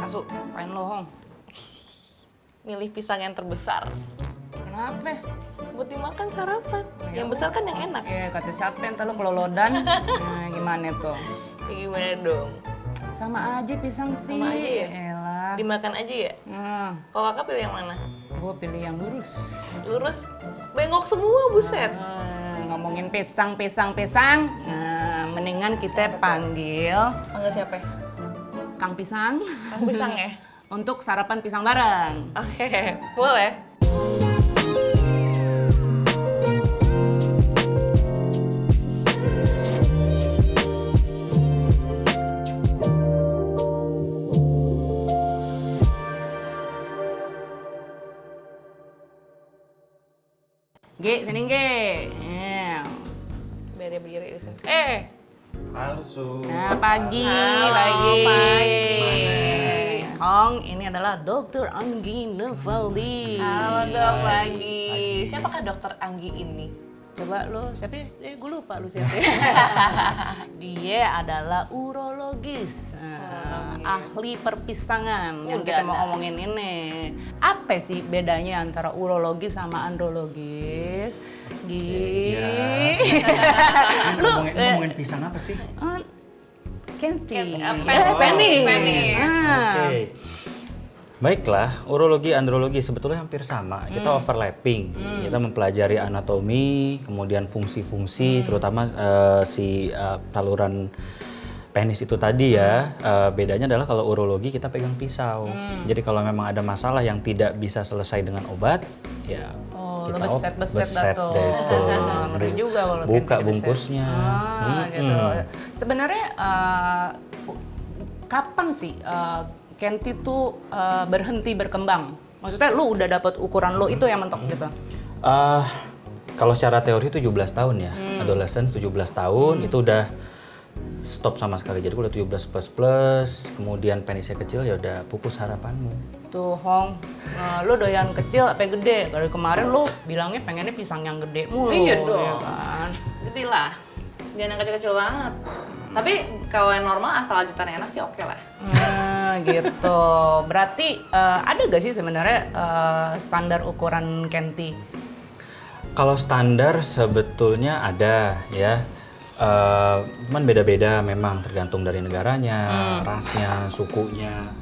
Asu, apain lo, Hong? Milih pisang yang terbesar. Kenapa? Buat dimakan sarapan. Yang besar kan yang enak. Kata siapa yang lo kelolodan? Nah, gimana tuh? Ya gimana dong? Sama aja pisang sih. Sama aja ya? Elah. Dimakan aja ya? Kalau kakak pilih yang mana? Gue pilih yang lurus. Lurus? Bengok semua, buset. Ngomongin pisang. Mendingan kita panggil Panggil siapa? Kang Pisang. Kang Pisang ya? Untuk sarapan pisang bareng. Oke, boleh. Sini Iya. Biar dia berdiri di sini. Halo Su. Nah, pagi. Halo, pagi. Hong, ini adalah Dr. Anggi Novaldi. Halo dok, pagi. Siapakah dokter Anggi ini? Coba lo, siapa ya? Gue lupa lu siapa. Dia adalah urologis, ahli perpisangan yang kita mau ngomongin ini. Apa sih bedanya antara urologis sama andrologis? Ngomongin pisang apa sih? Kenti. Penis. Oke. Baiklah, urologi, andrologi sebetulnya hampir sama. Kita overlapping. Kita mempelajari anatomi, kemudian fungsi-fungsi, terutama saluran penis itu tadi ya. Bedanya adalah kalau urologi kita pegang pisau. Jadi kalau memang ada masalah yang tidak bisa selesai dengan obat, ya kita beset deh itu. Ngeri juga kalau buka Kenti bungkusnya. Gitu. Sebenarnya kapan sih Kenti tuh berhenti berkembang? Maksudnya lu udah dapat ukuran lu itu yang mentok gitu? Kalau secara teori 17 tahun ya, adolescent 17 tahun itu udah stop sama sekali. Jadi udah 17 plus, kemudian penisnya kecil ya udah pupus harapanmu. Tuh Hong, lu doyan kecil apa gede? Dari kemarin lu bilangnya pengennya pisang yang gede mulu. Iya dong. Ya kan? Gede lah. Jangan yang kecil-kecil banget. Tapi kalau yang normal asal lanjutannya enak sih oke lah. Gitu. Berarti ada gak sih sebenarnya standar ukuran Kenti? Kalau standar sebetulnya ada ya. Cuman beda-beda memang tergantung dari negaranya, rasnya, sukunya.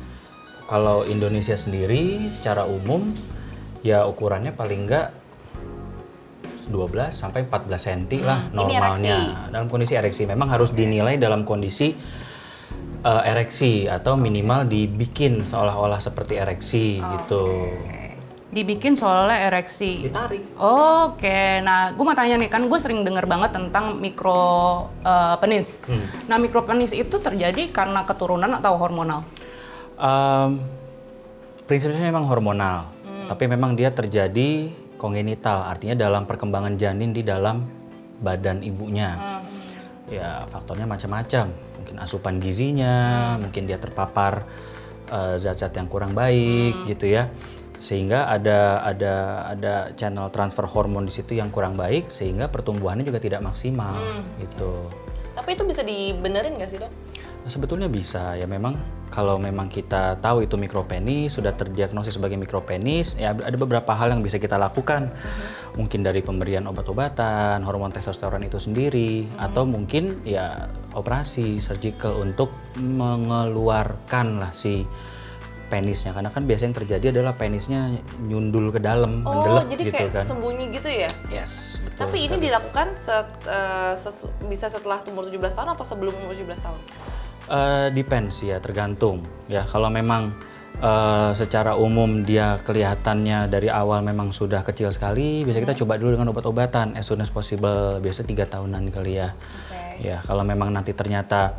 Kalau Indonesia sendiri secara umum ya ukurannya paling enggak 12 sampai 14 cm lah normalnya. Dalam kondisi ereksi memang harus dinilai dalam kondisi ereksi atau minimal dibikin seolah-olah seperti ereksi gitu. Dibikin soalnya ereksi. Ditarik. Oke, nah gue mau tanya nih, kan gue sering dengar banget tentang mikro penis. Nah mikro penis itu terjadi karena keturunan atau hormonal? Prinsipnya memang hormonal, tapi memang dia terjadi kongenital, artinya dalam perkembangan janin di dalam badan ibunya. Ya faktornya macam-macam, mungkin asupan gizinya, mungkin dia terpapar zat-zat yang kurang baik gitu ya. Sehingga ada channel transfer hormon di situ yang kurang baik, sehingga pertumbuhannya juga tidak maksimal gitu. Tapi itu bisa dibenerin nggak sih dok? Nah, sebetulnya bisa ya, memang kalau memang kita tahu itu mikropenis, sudah terdiagnosis sebagai mikropenis, ya ada beberapa hal yang bisa kita lakukan. Mungkin dari pemberian obat-obatan, hormon testosteron itu sendiri, atau mungkin ya operasi surgical untuk mengeluarkan lah si penisnya, karena kan biasanya yang terjadi adalah penisnya nyundul ke dalam, mendelep jadi gitu kayak kan. sembunyi gitu ya? Yes, betul. Tapi ini sekali. dilakukan bisa setelah umur 17 tahun atau sebelum umur 17 tahun? Depends ya, tergantung ya. Kalau memang secara umum dia kelihatannya dari awal memang sudah kecil sekali, biasanya kita coba dulu dengan obat-obatan as soon as possible, biasanya 3 tahunan kali ya. Ya kalau memang nanti ternyata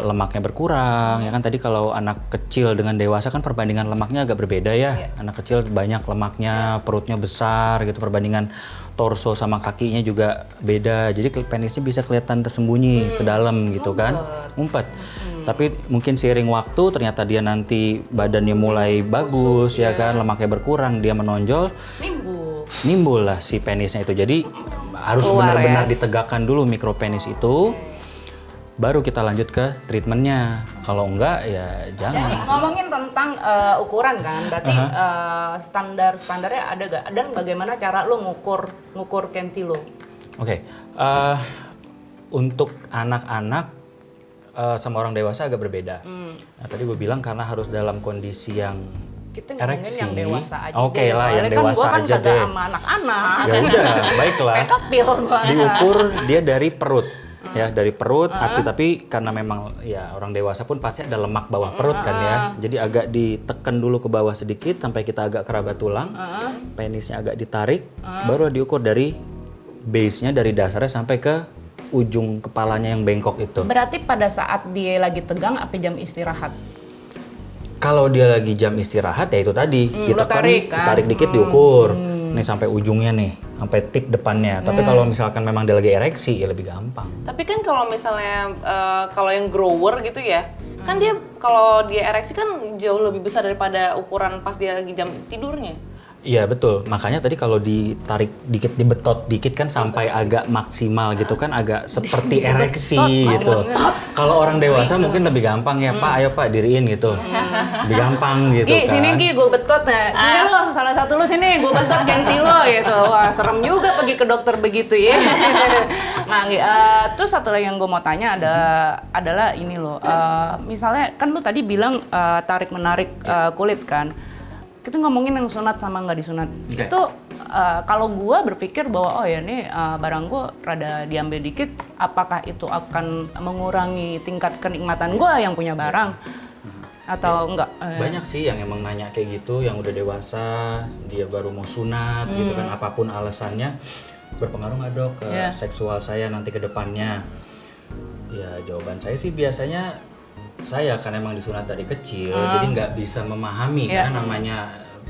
lemaknya berkurang, ya kan tadi kalau anak kecil dengan dewasa kan perbandingan lemaknya agak berbeda ya. Anak kecil banyak lemaknya, perutnya besar gitu, perbandingan torso sama kakinya juga beda. Jadi penisnya bisa kelihatan tersembunyi ke dalam gitu kan, ngumpet. Tapi mungkin seiring waktu ternyata dia nanti badannya mulai bagus ya kan, lemaknya berkurang, dia menonjol, nimbul lah si penisnya itu. Jadi harus benar-benar ditegakkan dulu mikropenis itu. baru kita lanjut ke treatmentnya. Kalau enggak ya Dan jangan. ngomongin tentang ukuran kan, berarti standarnya ada gak? Dan bagaimana cara lo ngukur kenti lo? Oke, untuk anak-anak sama orang dewasa agak berbeda. Nah, tadi gue bilang karena harus dalam kondisi yang Kita ngomongin ereksi. yang dewasa aja Oke deh, lah, yang soalnya dewasa kan aja gua kan deh. sama anak-anak. Ya udah, baiklah. Pedofil gua. Diukur dia dari perut. Ya, dari perut, tapi karena memang ya orang dewasa pun pasti ada lemak bawah perut kan ya. Jadi agak ditekan dulu ke bawah sedikit sampai kita agak kerabat tulang. Penisnya agak ditarik, baru diukur dari base-nya, dari dasarnya sampai ke ujung kepalanya yang bengkok itu. Berarti pada saat dia lagi tegang apa jam istirahat? Kalau dia lagi jam istirahat ya itu tadi, lo ditekan, tarik kan? ditarik dikit diukur. Nih sampai ujungnya nih, sampai tip depannya. Tapi kalau misalkan memang dia lagi ereksi ya lebih gampang. Tapi kan kalau misalnya kalau yang grower gitu ya, kan dia kalau dia ereksi kan jauh lebih besar daripada ukuran pas dia lagi jam tidurnya. Iya betul, makanya tadi kalau ditarik dikit, dibetot dikit kan sampai agak maksimal gitu kan, agak seperti ereksi gitu. Kalau orang dewasa mungkin lebih gampang ya, Pak, ayo Pak diriin gitu. Lebih gampang gitu Gi, kan. sini Gi, gue betot ya. Sini lo, salah satu lo sini, gue betot kenti lo gitu. Wah, serem juga pergi ke dokter begitu ya. Nah, Gi, terus satu lagi yang gue mau tanya adalah ini loh. Misalnya kan lo tadi bilang tarik menarik kulit kan. Kita ngomongin yang sunat sama nggak disunat. Oke. Itu kalau gue berpikir bahwa oh ya ini barang gue rada diambil dikit, apakah itu akan mengurangi tingkat kenikmatan gue yang punya barang atau enggak? Banyak sih yang emang nanya kayak gitu, yang udah dewasa, dia baru mau sunat gitu kan, apapun alasannya, berpengaruh nggak dok ke seksual saya nanti ke depannya? Ya jawaban saya sih biasanya saya kan emang disunat dari kecil, jadi nggak bisa memahami karena namanya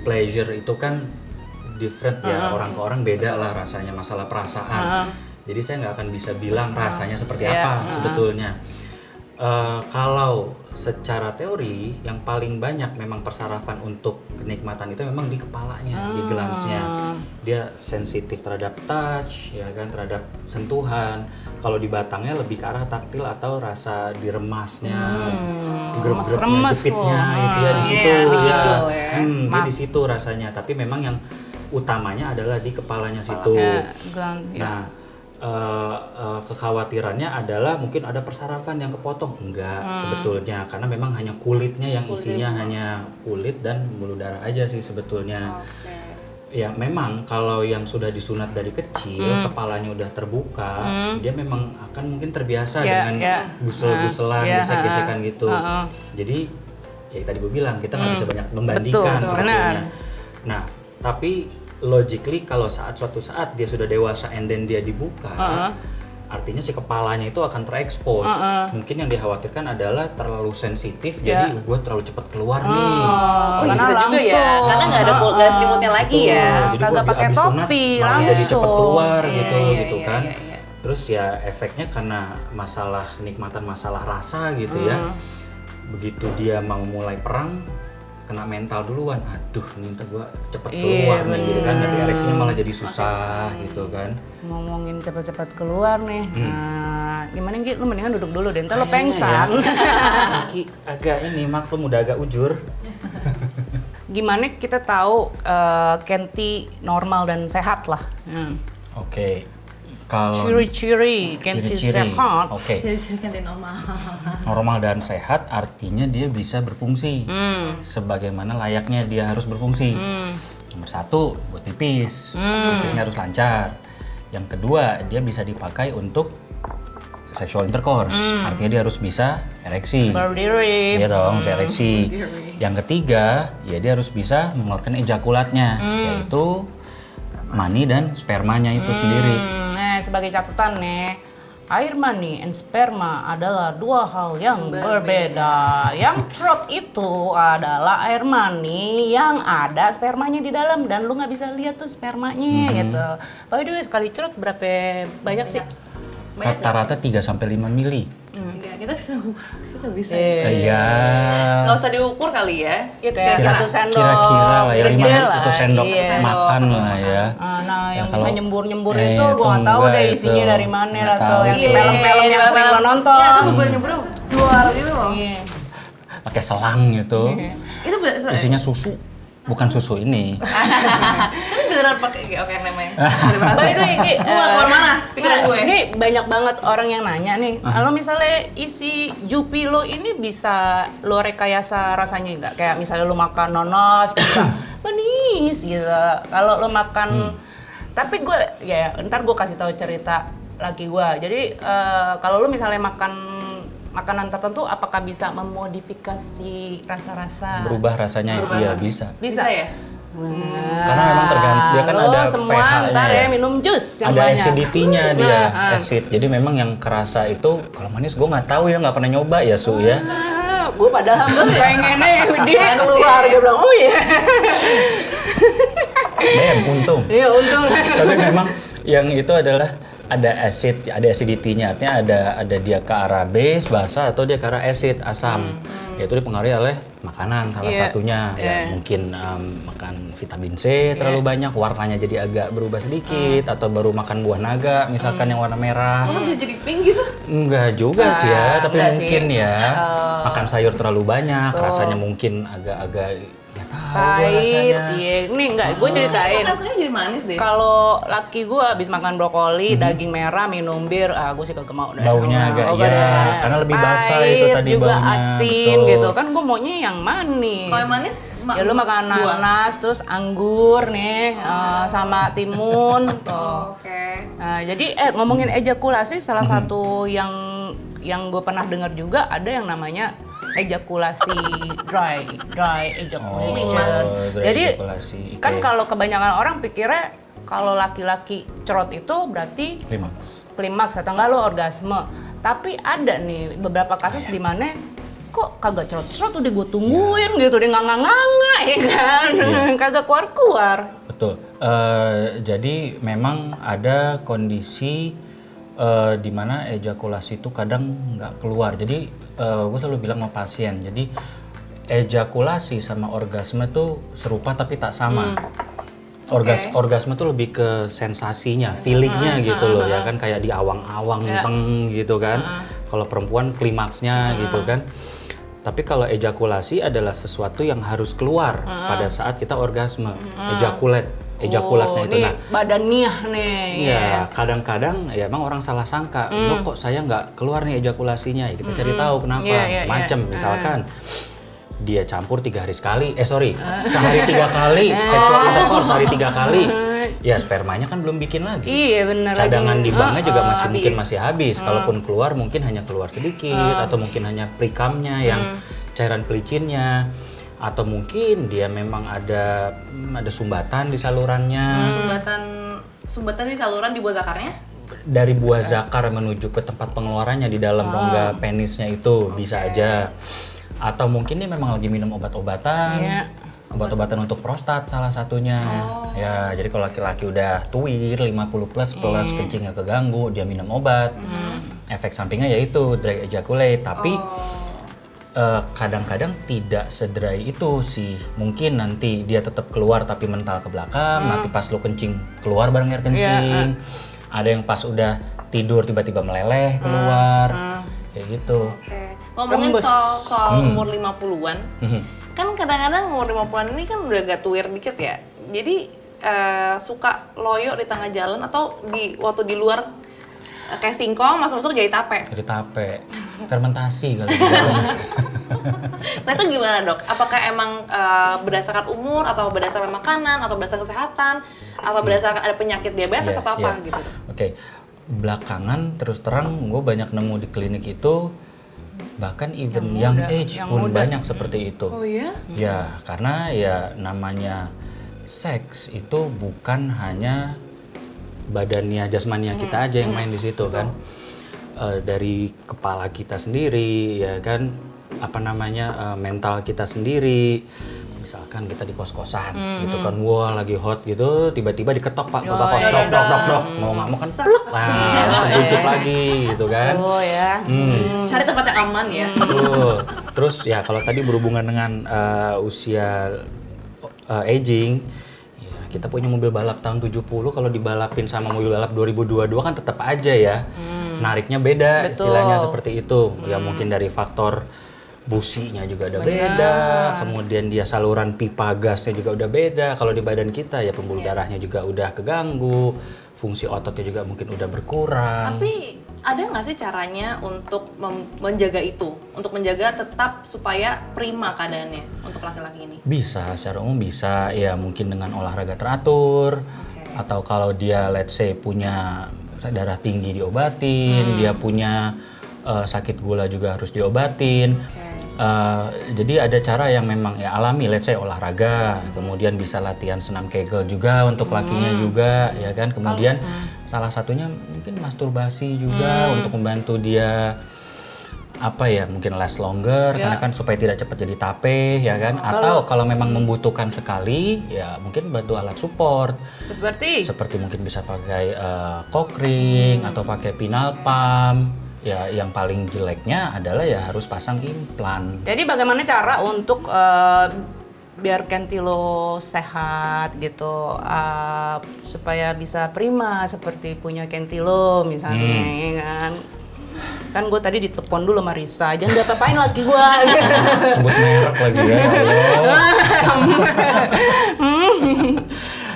pleasure itu kan different ya, orang ke orang beda lah rasanya, masalah perasaan. Jadi saya nggak akan bisa bilang rasanya seperti apa sebetulnya. Kalau secara teori yang paling banyak memang persarafan untuk kenikmatan itu memang di kepalanya, di glandsnya. Dia sensitif terhadap touch, ya kan, terhadap sentuhan. Kalau di batangnya lebih ke arah taktil atau rasa diremasnya, grep-grepnya, Remes jepitnya, loh. itu ya di situ, Iya, ya. begitu ya. Dia di situ rasanya. Tapi memang yang utamanya adalah di kepalanya situ. Nah, kekhawatirannya adalah mungkin ada persarafan yang kepotong. Enggak sebetulnya, karena memang hanya kulitnya yang isinya hanya kulit dan pembuluh darah aja sih sebetulnya. Ya memang kalau yang sudah disunat dari kecil, kepalanya udah terbuka, dia memang akan mungkin terbiasa dengan gusel-guselan, gesek-gesekan gitu. Jadi ya tadi gue bilang kita nggak bisa banyak membandingkan sebetulnya. Nah tapi logically kalau suatu saat dia sudah dewasa and then dia dibuka, artinya si kepalanya itu akan terekspos. Mungkin yang dikhawatirkan adalah terlalu sensitif, jadi gue terlalu cepat keluar nih. Karena bisa juga ya, karena nggak ada selimutnya lagi ya. Jadi Kagak gue pakai abis sunat topi, malah jadi cepat langsung. keluar Iya, gitu iya, kan. iya. Terus ya efeknya karena masalah kenikmatan, masalah rasa gitu ya. Begitu dia mau mulai perang, kena mental duluan, aduh nih ntar gue cepet keluar nih gitu kan, nanti ereksinya malah jadi susah gitu kan. Ngomongin cepat-cepat keluar nih. Nah, gimana Gi? Lu mendingan duduk dulu deh, ntar lo Kayaknya pengsan. ya, kaki agak ini, maklum udah agak ujur. Gimana kita tahu kenti normal dan sehat lah. Oke, kalau Ciri-ciri kenti ciri-ciri, sehat. oke, Jadi ganti normal. normal dan sehat artinya dia bisa berfungsi sebagaimana layaknya dia harus berfungsi. Nomor satu, buat pipis, pipisnya harus lancar. Yang kedua, dia bisa dipakai untuk sexual intercourse, artinya dia harus bisa ereksi. Berdiri. Iya dong, bisa ereksi. Yang ketiga, ya dia harus bisa mengeluarkan ejakulatnya, yaitu mani dan spermanya itu sendiri. Sebagai catatan nih, air mani and sperma adalah dua hal yang berbeda. Yang trot itu adalah air mani yang ada spermanya di dalam dan lu nggak bisa lihat tuh spermanya gitu. By the way, sekali trot berapa banyak sih? Rata-rata 3-5 mili. Kita bisa ukur, kita bisa. Iya. Nggak usah diukur kali ya. Iya kayak Kira- satu sendok. Kira-kira lah ya, Kira-kira 5 lah, satu sendok iya. makan lah ya. Nah, yang kalau- bisa nyembur-nyembur Eh, itu gua nggak tahu enggak deh itu. isinya dari mana Nggak atau tahu. yang di Iya, film-film yang sering lo nonton. Iya, itu beberapa luar gitu loh. Iya. Pakai selang gitu. Itu biasa. Isinya susu. Bukan susu ini. Tapi beneran pakai oke namanya. By the way, Ki, Keluar mana? Pikiran gue. Ini banyak banget orang yang nanya nih, kalau misalnya isi Jupi lo ini bisa lo rekayasa rasanya nggak? Kayak misalnya lo makan nonos, bisa manis gitu. Kalau lo makan, tapi gue ya ntar gue kasih tahu cerita laki gue. Jadi kalau lo misalnya makan makanan tertentu, apakah bisa memodifikasi rasa-rasa? Berubah rasanya iya bisa. Bisa ya? Karena memang tergantung dia kan lo ada semua pH-nya ntar ya. ya minum jus yang Ada banyak. acidity-nya dia, Nah, acid. Jadi memang yang kerasa itu kalau manis gue nggak tahu ya, nggak pernah nyoba ya Su ya. Gue padahal gue pengennya dia keluar, dia bilang oh iya. Untung. Iya untung. Tapi memang yang itu adalah ada acidity-nya, artinya ada dia ke arah base, basa atau dia ke arah acid, asam. Yaitu dipengaruhi oleh makanan salah Iya. satunya. Ya mungkin makan vitamin C terlalu banyak, warnanya jadi agak berubah sedikit, atau baru makan buah naga misalkan yang warna merah. Kamu bisa jadi pink gitu? Enggak juga sih ya, tapi enggak mungkin sih. ya makan sayur terlalu banyak, rasanya mungkin agak nggak tahu gua Pahit, rasanya. iya. Nih enggak, gue ceritain. Rasanya jadi manis deh. Kalau laki gue habis makan brokoli, daging merah, minum bir, gue sih kagak mau deh. Baunya agak Nggak iya, deh. karena lebih basah Pahit, itu tadi juga baunya, asin betul. gitu. Kan gue maunya yang manis. Kalau yang manis, Ya lu makan buah. nanas, terus anggur nih, sama timun. Tuh. Oke. Nah, jadi ngomongin ejakulasi, salah satu yang gue pernah dengar juga ada yang namanya ejakulasi dry ejaculation. dry Jadi ejaculasi, kan oke. kalau kebanyakan orang pikirnya kalau laki-laki cerot itu berarti klimaks atau enggak lo orgasme. Tapi ada nih beberapa kasus di mana kok kagak cerot-cerot udah gue tungguin gitu, dia nganga-nganga ya kan, kagak keluar-keluar. Betul. Jadi memang ada kondisi di mana ejakulasi itu kadang nggak keluar. Jadi gue selalu bilang sama pasien, jadi ejakulasi sama orgasme tuh serupa tapi tak sama. Orgasme tuh lebih ke sensasinya, feelingnya gitu loh ya kan, kayak di awang-awang teng gitu kan. Kalau perempuan klimaksnya gitu kan. Tapi kalau ejakulasi adalah sesuatu yang harus keluar pada saat kita orgasme, ejakulatnya itu. Nih Nah, badan niah nih. ya kadang-kadang ya emang orang salah sangka, loh kok saya nggak keluar nih ejakulasinya. Ya, kita cari tahu kenapa. Macam misalkan dia campur 3 hari sekali, sehari 3 kali, seksual intercourse sehari 3 kali. Ya spermanya kan belum bikin lagi. Iya bener. Cadangan lagi. di banknya juga masih habis. mungkin masih habis. Kalaupun keluar mungkin hanya keluar sedikit, atau mungkin hanya prikamnya yang cairan pelicinnya, atau mungkin dia memang ada sumbatan di salurannya. Sumbatan di saluran di buah zakarnya? Dari buah zakar menuju ke tempat pengeluarannya di dalam rongga penisnya itu bisa aja. Atau mungkin dia memang lagi minum obat-obatan. Iya. Obat-obatan untuk prostat salah satunya. Ya, jadi kalau laki-laki udah tuir 50 plus kencingnya keganggu, dia minum obat. Efek sampingnya yaitu dry ejaculate, tapi kadang-kadang tidak sedry itu sih. Mungkin nanti dia tetap keluar tapi mental ke belakang, nanti pas lo kencing keluar bareng air kencing. Ada yang pas udah tidur tiba-tiba meleleh keluar. Kayak gitu. Oke. Ngomongin soal umur 50-an, kan kadang-kadang umur 50-an ini kan udah agak tuir dikit ya. Jadi suka loyo di tengah jalan atau waktu di luar kayak singkong masuk-masuk jadi tape. Jadi tape. Fermentasi kali di dalam. Nah itu gimana dok? Apakah emang berdasarkan umur atau berdasarkan makanan atau berdasarkan kesehatan atau berdasarkan ada penyakit diabetes atau apa gitu? Oke. Belakangan terus terang gue banyak nemu di klinik itu bahkan even young age pun banyak seperti itu. Oh iya? Ya, karena ya namanya seks itu bukan hanya badannya jasmania kita aja yang main di situ kan. Dari kepala kita sendiri ya kan, mental kita sendiri, misalkan kita di kos-kosan gitu kan, wah lagi hot gitu, tiba-tiba diketok Pak, ketok dok, mau nggak mau kan plek, nah langsung tunjuk lagi gitu kan. Oh ya. Cari tempat yang aman ya. Terus ya kalau tadi berhubungan dengan usia aging, ya kita punya mobil balap tahun 70, kalau dibalapin sama mobil balap 2022 kan tetap aja ya, nariknya beda. Betul. Istilahnya seperti itu. Ya mungkin dari faktor businya juga udah beda, kemudian dia saluran pipa gasnya juga udah beda. Kalau di badan kita ya pembuluh darahnya juga udah keganggu, fungsi ototnya juga mungkin udah berkurang. Tapi ada nggak sih caranya untuk menjaga itu? Untuk menjaga tetap supaya prima keadaannya untuk laki-laki ini? Bisa, secara umum bisa. Ya mungkin dengan olahraga teratur, atau kalau dia let's say punya darah tinggi diobatin, dia punya sakit gula juga harus diobatin. Jadi ada cara yang memang ya alami, let's say olahraga, kemudian bisa latihan senam Kegel juga untuk lakinya juga, ya kan. Kemudian salah satunya mungkin masturbasi juga untuk membantu dia apa ya, mungkin last longer, karena kan supaya tidak cepat jadi tape, ya kan. Atau kalau memang membutuhkan sekali, ya mungkin bantu alat support. Seperti mungkin bisa pakai cock ring atau pakai penile pump. Ya, yang paling jeleknya adalah ya harus pasang implan. Jadi bagaimana cara untuk biar Kentilo sehat gitu, supaya bisa prima seperti punya Kentilo misalnya, ya kan? Kan gue tadi ditelepon dulu sama Risa, jangan diapa-apain laki gue. Sebut merek lagi ya, Allah.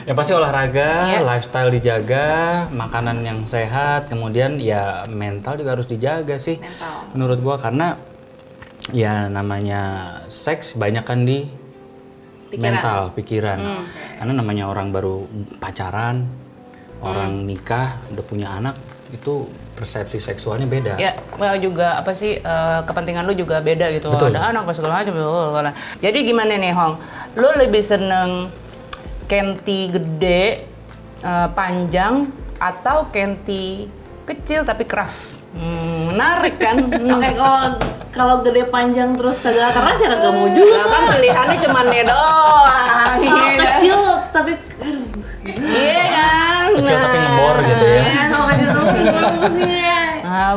Ya pasti olahraga, lifestyle dijaga, makanan yang sehat, kemudian ya mental juga harus dijaga sih. Menurut gua, karena ya namanya seks banyak kan di mental, pikiran. Karena namanya orang baru pacaran, orang nikah, udah punya anak, itu persepsi seksualnya beda. Ya, juga apa sih, kepentingan lu juga beda gitu. Betul. Ada anak, pas segala macam. Jadi gimana nih, Hong? Lu lebih seneng Kenti gede, panjang, atau Kenti kecil tapi keras? Menarik kan? Oke, kalau gede panjang terus kagak keras ya kagak mau juga. Kan pilihannya cuma nih doang. Kalau kecil tapi Iya kan? Kecil tapi ngebor gitu ya. kalau kecil tuh fungsinya.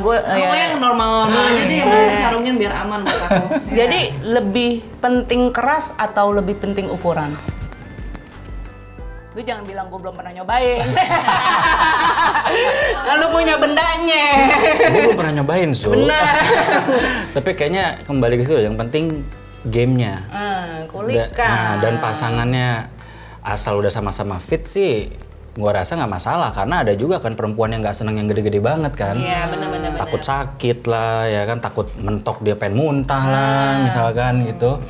Gue Aku yang normal-normal aja deh, yang penting sarungin biar aman buat aku. Jadi lebih penting keras atau lebih penting ukuran? Lu jangan bilang gue belum pernah nyobain. Kalau punya bendanya. Gue belum pernah nyobain, Su. Benar. Tapi kayaknya kembali ke situ, yang penting gamenya. Kulikan. Dan pasangannya asal udah sama-sama fit sih, gua rasa nggak masalah. Karena ada juga kan perempuan yang nggak seneng yang gede-gede banget kan. Iya, bener-bener. Takut sakit lah, ya kan, takut mentok dia pengen muntah lah, misalkan gitu.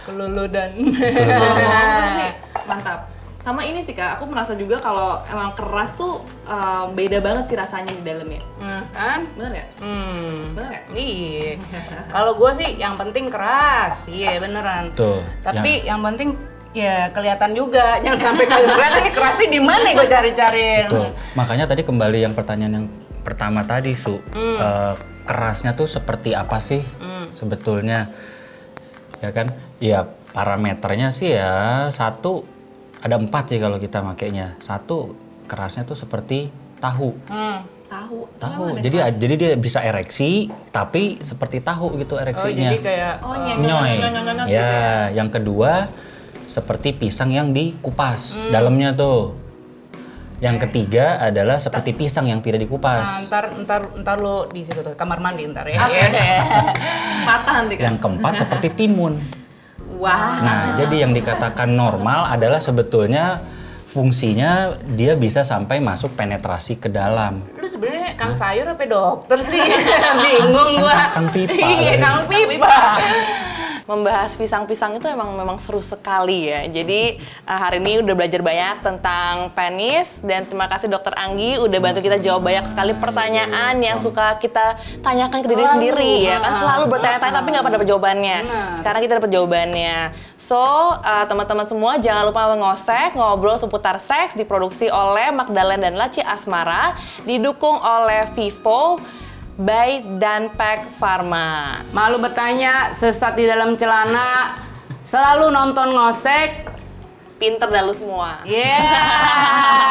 Keluludan. Ngomong sih mantap. Sama ini sih Kak, aku merasa juga kalau emang keras tuh beda banget sih rasanya di dalamnya. Kan? Bener ya? Bener ya? Iya. Kalau gue sih yang penting keras. Iya beneran. Tuh. Tapi yang penting ya kelihatan juga. Jangan sampai kelihatan nih kerasnya di mana gue cari-cariin. Betul. Makanya tadi kembali yang pertanyaan yang pertama tadi, Su. Kerasnya tuh seperti apa sih sebetulnya? Ya kan? Ya parameternya sih ya ada 4 sih kalau kita makainya. 1, kerasnya tuh seperti tahu. Tahu. Jadi dia bisa ereksi, tapi seperti tahu gitu ereksinya. Oh, jadi kayak nyoy. Ya, yang kedua seperti pisang yang dikupas dalamnya tuh. Yang ketiga adalah seperti pisang yang tidak dikupas. Ntar lo di situ tuh kamar mandi ntar ya. Patah nanti Kak. Yang keempat seperti timun. Wah. Nah, jadi yang dikatakan normal adalah sebetulnya fungsinya dia bisa sampai masuk penetrasi ke dalam. Lu sebenarnya kang sayur apa dokter sih? Bingung gua. Kang pipa. Iya, kang pipa. Membahas pisang-pisang itu memang seru sekali ya. Jadi hari ini udah belajar banyak tentang penis, dan terima kasih Dokter Anggi udah bantu kita jawab banyak sekali pertanyaan yang suka kita tanyakan ke diri sendiri ya kan, selalu bertanya-tanya tapi nggak pada dapat jawabannya. Sekarang kita dapat jawabannya. So teman-teman semua jangan lupa ngosek, ngobrol seputar seks, diproduksi oleh Magdalena dan Laci Asmara, didukung oleh Vivo by Danpack Pharma. Malu bertanya, sesat di dalam celana, Selalu nonton ngosek. Pinter dah lu semua. Yeah.